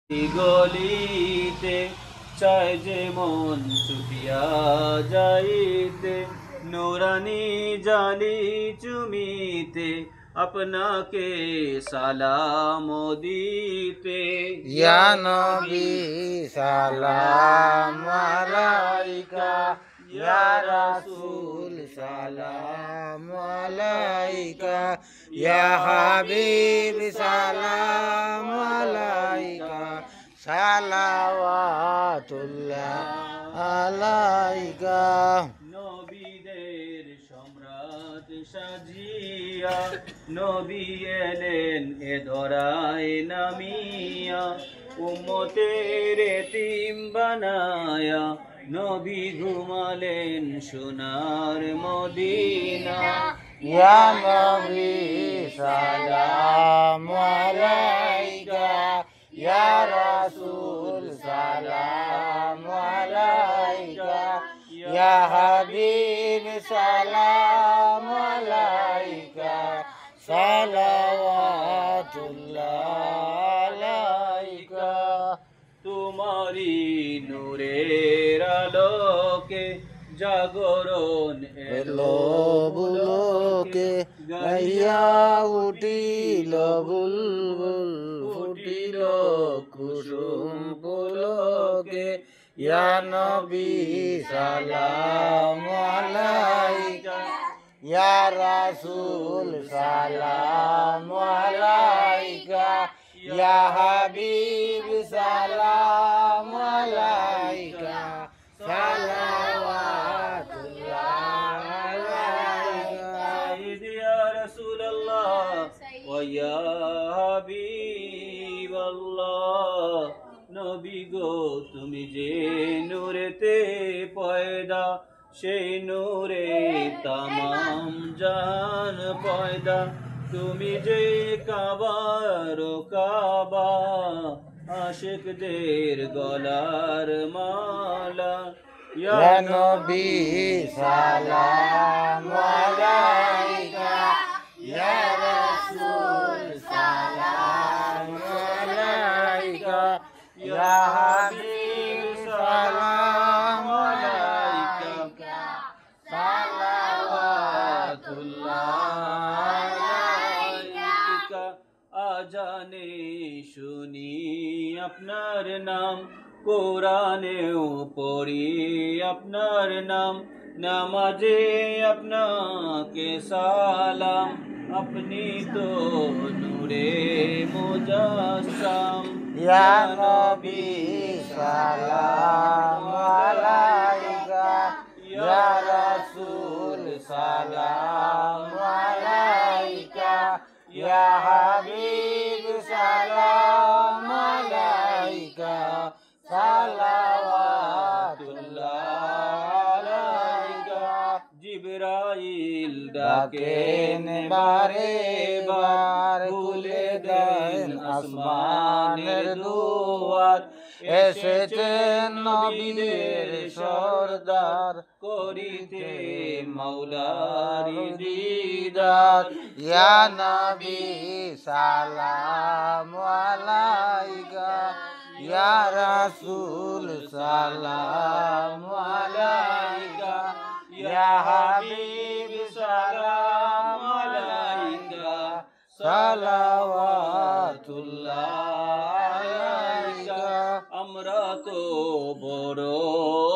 গলিতে চায় যে মন ছুটিয়া যাইতে, নুরানি জালি চুমিতে আপনাকে সালাম দিতে। ইয়া নবী সালাম আলাইকা, ইয়া রাসূল সালাম আলাইকা, ইয়া হাবিব সালাম আলাইকা, সালাওয়াতুল্লাহ আলাইকা। নবীদের সম্রাট সাজিয়া নবী এলেন এ ধরায় নামিয়া, উম্মতের এতিম বানায়া নবী ঘুমালেন সোনার মদিনা। ইয়া নবী সালাম আলাইকা, ইয়া রাসূল সালাম আলাইকা, ইয়া হাবিব সালাম আলাইকা, সালাওয়াতুল্লাহ আলাইকা। তোমারি নূরের আলোকে জাগরণ এলো বুলোকে, গাইয়া উঠিল বুলবুল, ফুটিল কুসুম পুলকে। ইয়া নবী সালাম আলাইকা, ইয়া রাসূল সালাম আলাইকা, ইয়া হাবিব সালাম আলাইকা, সালাওয়াতুল্লাহ আলাইকা। ইয়া রাসূলুল্লাহ ওয়া ইয়া হাবিবাল্লাহ, নবী গো তুমি যে নূরেতে পয়দা, সেই নূরে তামাম জান পয়দা। তুমি যে কাবার কাবা, আশিকদের গলার মালা। ইয়া নবী সালাম আলাইকা, ইয়া রাসূল সালাম আলাইকা, ইয়া হাবিব সালাম আলাইকা, সালাওয়াতুল্লাহ আলাইকা। আজানে শুনি আপনার নাম, কোরআনেও পড়ি আপনার নাম, নামাজে আপনাকে সালাম, আপনি তো নূরে মুজাসসাম। ইয়া নবী সালাম আলাইকা, ইয়া রাসূল সালাম আলাইকা, ইয়া হাবিব সালাম আলাইকা, সালাওয়াতুল্লাহ আলাইকা। জিবরাইল ডাকেন বারে বার, খুলে দেন আসমানের দুয়ার, এসেছেন নবীদের সরদার, করিতে মাওলার দিদার। ইয়া নবী সালাম আলাইকা, ইয়া রাসূল সালাম আলাইকা, ইয়া হাবিব সালাম আলাইকা, সালাওয়াতুল্লাহ আলাইকা। আমরা তো বড়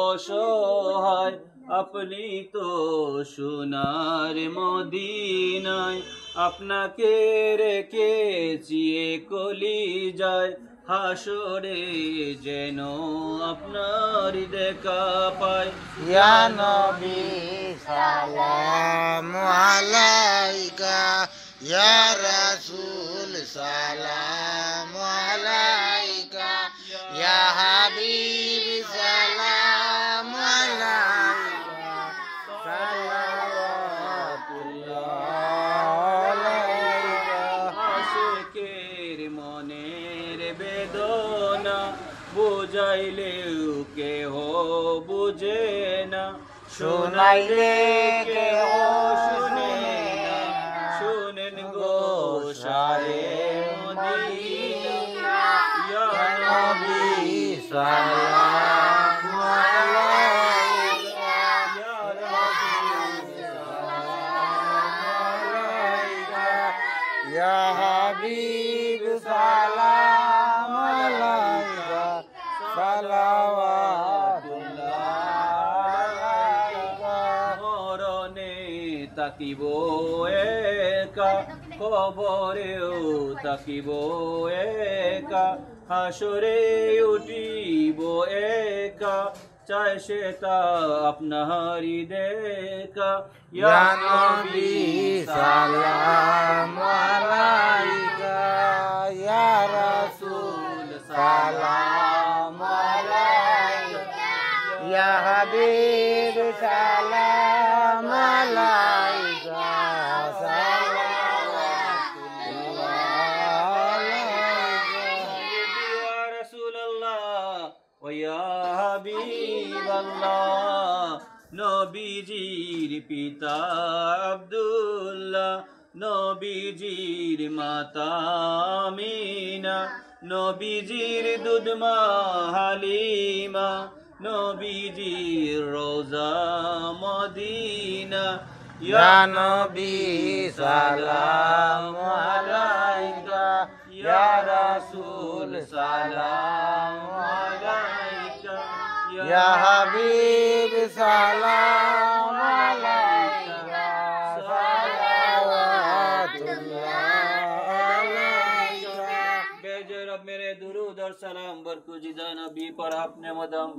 অসহায়, আপনি তো সোনার মদিনায়, আপনাকে রেখেছি কলিজায়, হাসরে যেন আপনার দেখা পায়। ইয়া নবী সালাম আলাইকা, ইয়া রাসূল সালাম আলাইকা, ইয়া হাবিব সালাম আলাইকা, সালাওয়াতুল্লাহ আলাইকা। আশিকের মনের বেদনা বুঝাইলেও কেহ বুঝে না, শুনাইলে কেহ শুনে না, শুনেন গো শায়ে মদিনা। ইয়া নবী সালাম আলাইকা ইয়া হাবিব সালাম আলাইকা সালাওয়াতুল্লাহ আলাইকা মরণে তাকিব একা কবরেও তাকিব একা হাসরে উঠিব একা চাই সে তা আপনারি দেখা ইয়া নবী সালাম আলাইকা ইয়া রাসূল সালাম আলাইকা ইয়া হাবিব সালাম আলাইকা নবীজির পিতা আব্দুল্লাহ নবীজির মাতা আমিনা নবীজির দুধমা হালিমা নবীজির রোজা মদিনা ইয়া নবী সালাম আলাইকা ইয়া রাসূল সালাম আলাইকা ইয়া হাবিব সালাম আলাইকা সালাওয়াতুল্লাহ আলাইকা बेजर अब मेरे दुरूद और सलाम बरकुजिदा नबी पर आपने मदम